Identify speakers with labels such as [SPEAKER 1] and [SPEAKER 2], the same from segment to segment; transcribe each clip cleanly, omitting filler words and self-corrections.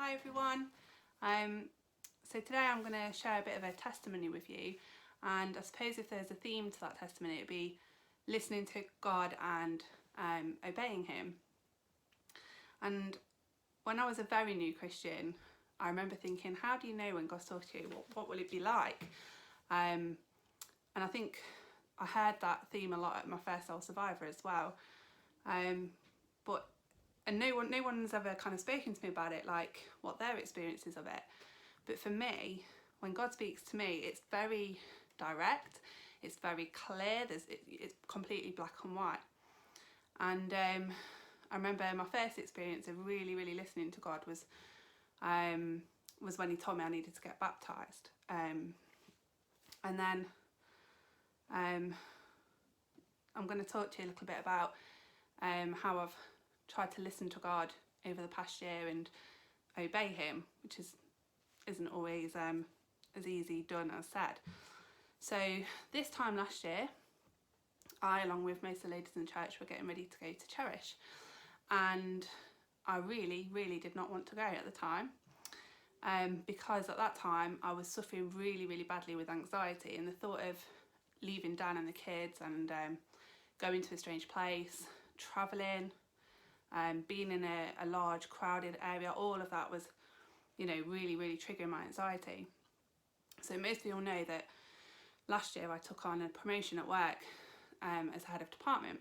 [SPEAKER 1] Hi everyone. So today I'm going to share a bit of a testimony with you, and I suppose if there's a theme to that testimony, it'd be listening to God and obeying Him. And when I was a very new Christian, I remember thinking, how do you know when God's talking to you? What will it be like? And I think I heard that theme a lot at my first Soul Survivor as well. And no one's ever kind of spoken to me about it, like what their experiences of it. But for me, when God speaks to me, it's very direct, it's very clear, it's completely black and white. And I remember my first experience of really listening to God was when He told me I needed to get baptised. And then I'm going to talk to you a little bit about how I've tried to listen to God over the past year and obey Him, which isn't always as easy done as said. So this time last year, I, along with most of the ladies in the church, were getting ready to go to Cherish, and I really did not want to go at the time, because at that time I was suffering really badly with anxiety, and the thought of leaving Dan and the kids and going to a strange place, travelling, being in a large crowded area, all of that was, really triggering my anxiety. So most of you all know that last year I took on a promotion at work as head of department,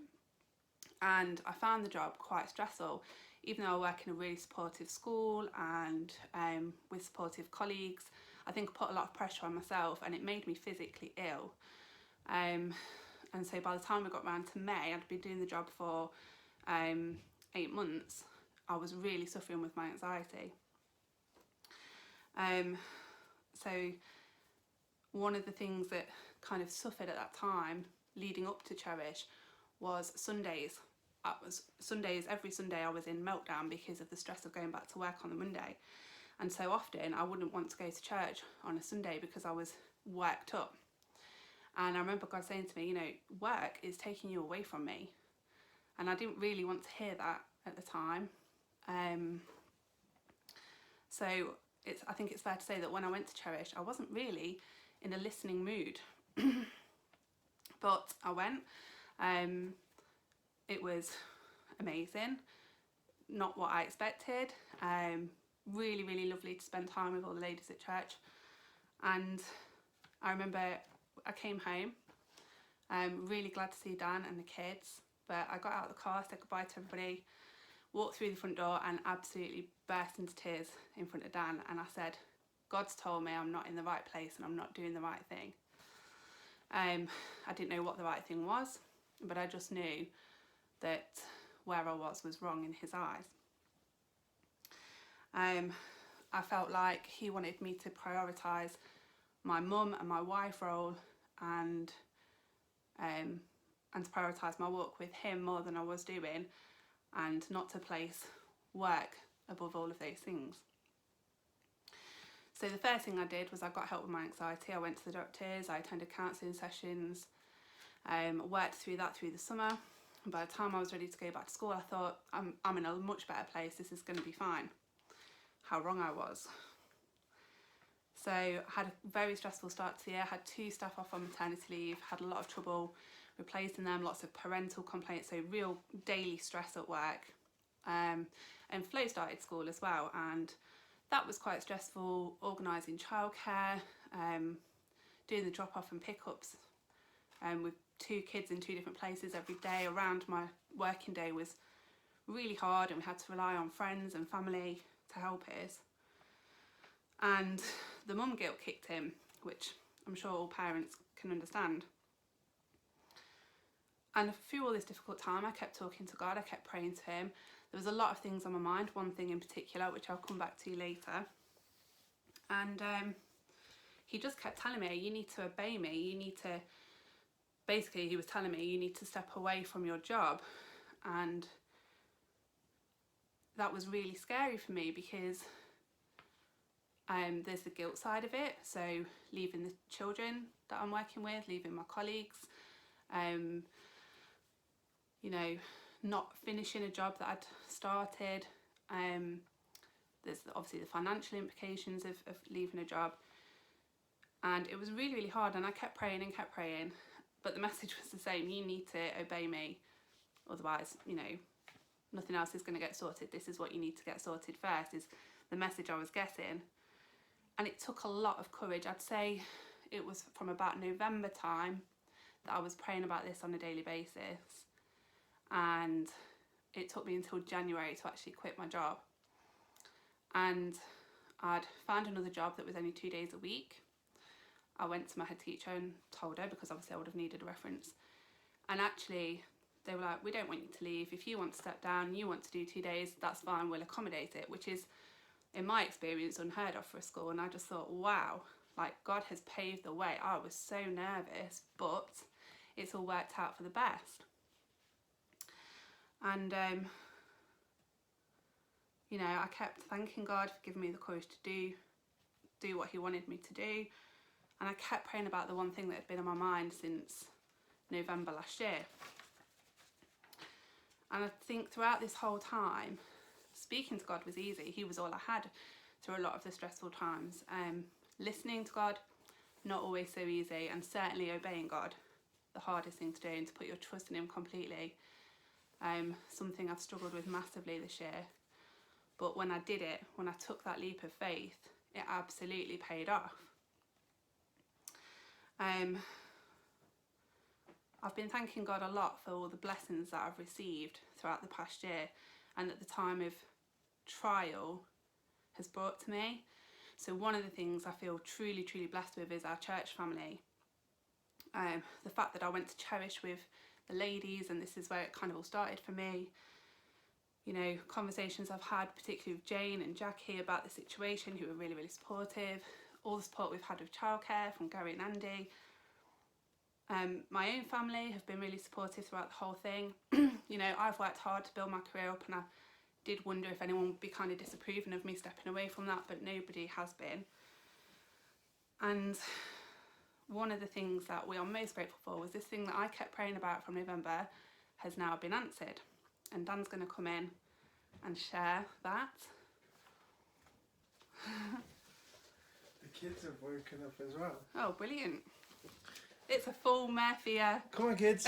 [SPEAKER 1] and I found the job quite stressful, even though I work in a really supportive school and with supportive colleagues. I think I put a lot of pressure on myself, and it made me physically ill. And so by the time we got round to May, I'd been doing the job for 8 months. I was really suffering with my anxiety. So one of the things that kind of suffered at that time, leading up to Cherish, was Sundays. Every Sunday I was in meltdown because of the stress of going back to work on the Monday. And so often I wouldn't want to go to church on a Sunday because I was worked up. And I remember God saying to me, work is taking you away from me. And I didn't really want to hear that at the time. So I think it's fair to say that when I went to Cherish, I wasn't really in a listening mood. But I went. It was amazing. Not what I expected. Really lovely to spend time with all the ladies at church. And I remember I came home, really glad to see Dan and the kids. But I got out of the car, said goodbye to everybody, walked through the front door and absolutely burst into tears in front of Dan. And I said, God's told me I'm not in the right place and I'm not doing the right thing. I didn't know what the right thing was, but I just knew that where I was wrong in His eyes. I felt like He wanted me to prioritise my mum and my wife role and to prioritise my walk with Him more than I was doing, and not to place work above all of those things. So the first thing I did was I got help with my anxiety. I went to the doctors, I attended counselling sessions, worked through that through the summer. And by the time I was ready to go back to school, I thought, I'm in a much better place, this is going to be fine. How wrong I was. So I had a very stressful start to the year, had 2 staff off on maternity leave, had a lot of trouble replacing them, lots of parental complaints, so real daily stress at work. And Flo started school as well, and that was quite stressful, organising childcare, doing the drop-off and pick-ups with 2 kids in 2 different places every day around my working day was really hard, and we had to rely on friends and family to help us. And the mum guilt kicked in, which I'm sure all parents can understand. And through all this difficult time, I kept talking to God, I kept praying to Him. There was a lot of things on my mind, one thing in particular, which I'll come back to later. And He just kept telling me, you need to obey me, you need to, basically He was telling me, you need to step away from your job. And that was really scary for me because there's the guilt side of it, so leaving the children that I'm working with, leaving my colleagues, not finishing a job that I'd started. there's obviously the financial implications of leaving a job. And it was really, really hard, and I kept praying and kept praying, but the message was the same: you need to obey me, otherwise, you know, nothing else is going to get sorted. This is what you need to get sorted first, is the message I was getting. And it took a lot of courage. I'd say it was from about November time that I was praying about this on a daily basis, and it took me until January to actually quit my job. And I'd found another job that was only 2 days a week. I went to my head teacher and told her, because obviously I would have needed a reference. And actually, they were like, we don't want you to leave. If you want to step down, you want to do 2 days, that's fine, we'll accommodate it, which is, in my experience, unheard of for a school. And I just thought, wow, like God has paved the way. I was so nervous, but it's all worked out for the best. And, you know, I kept thanking God for giving me the courage to do what he wanted me to do. And I kept praying about the one thing that had been on my mind since November last year. And I think throughout this whole time, speaking to God was easy. He was all I had through a lot of the stressful times. Listening to God, not always so easy, and certainly obeying God, the hardest thing to do, and to put your trust in him completely. Something I've struggled with massively this year. But when I did it, when I took that leap of faith, it absolutely paid off. I've been thanking God a lot for all the blessings that I've received throughout the past year, and at the time of trial has brought to me. So one of the things I feel truly, truly blessed with is our church family. The fact that I went to Cherish with the ladies, and this is where it kind of all started for me. You know, conversations I've had, particularly with Jane and Jackie, about the situation, who were really, really supportive. All the support we've had with childcare from Gary and Andy. My own family have been really supportive throughout the whole thing. You know, I've worked hard to build my career up, and I did wonder if anyone would be kind of disapproving of me stepping away from that, but nobody has been. And one of the things that we are most grateful for was this thing that I kept praying about from November has now been answered. And Dan's going to come in and share that.
[SPEAKER 2] The kids have woken up as well.
[SPEAKER 1] Oh, brilliant. It's a full Murphy
[SPEAKER 2] Come on, kids.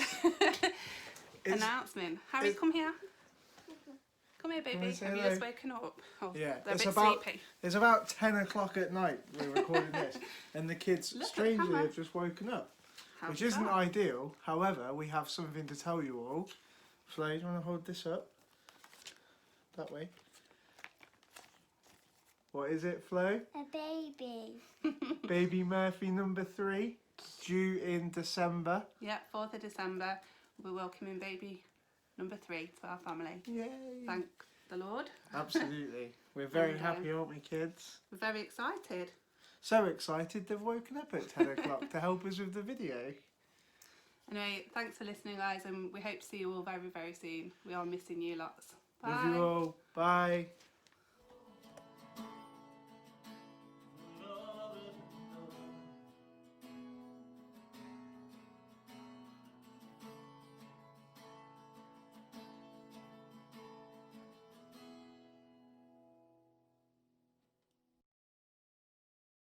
[SPEAKER 1] announcement. Harry, come here. Come here, baby.
[SPEAKER 2] say
[SPEAKER 1] Have you
[SPEAKER 2] hello?
[SPEAKER 1] just woken up? Oh,
[SPEAKER 2] Yeah,
[SPEAKER 1] they're a
[SPEAKER 2] it's
[SPEAKER 1] bit
[SPEAKER 2] about
[SPEAKER 1] sleepy.
[SPEAKER 2] it's about 10 o'clock at night we're recording this, and the kids
[SPEAKER 1] Look at the
[SPEAKER 2] strangely
[SPEAKER 1] camera.
[SPEAKER 2] have just woken up,
[SPEAKER 1] How
[SPEAKER 2] which isn't
[SPEAKER 1] bizarre.
[SPEAKER 2] ideal. However, we have something to tell you all. Flo, do you want to hold this up? That way. What is it, Flo?
[SPEAKER 3] A baby.
[SPEAKER 2] Baby Murphy number 3, due in December.
[SPEAKER 1] Yeah, 4th of December, we're welcoming baby number 3 to our family.
[SPEAKER 2] Yay!
[SPEAKER 1] Thank the Lord.
[SPEAKER 2] Absolutely. We're very
[SPEAKER 1] And,
[SPEAKER 2] happy, aren't we, kids?
[SPEAKER 1] We're very excited.
[SPEAKER 2] So excited they've woken up at 10 o'clock to help us with the video.
[SPEAKER 1] Anyway, thanks for listening, guys, and we hope to see you all very, very soon. We are missing you lots. Bye.
[SPEAKER 2] Love you all. Bye.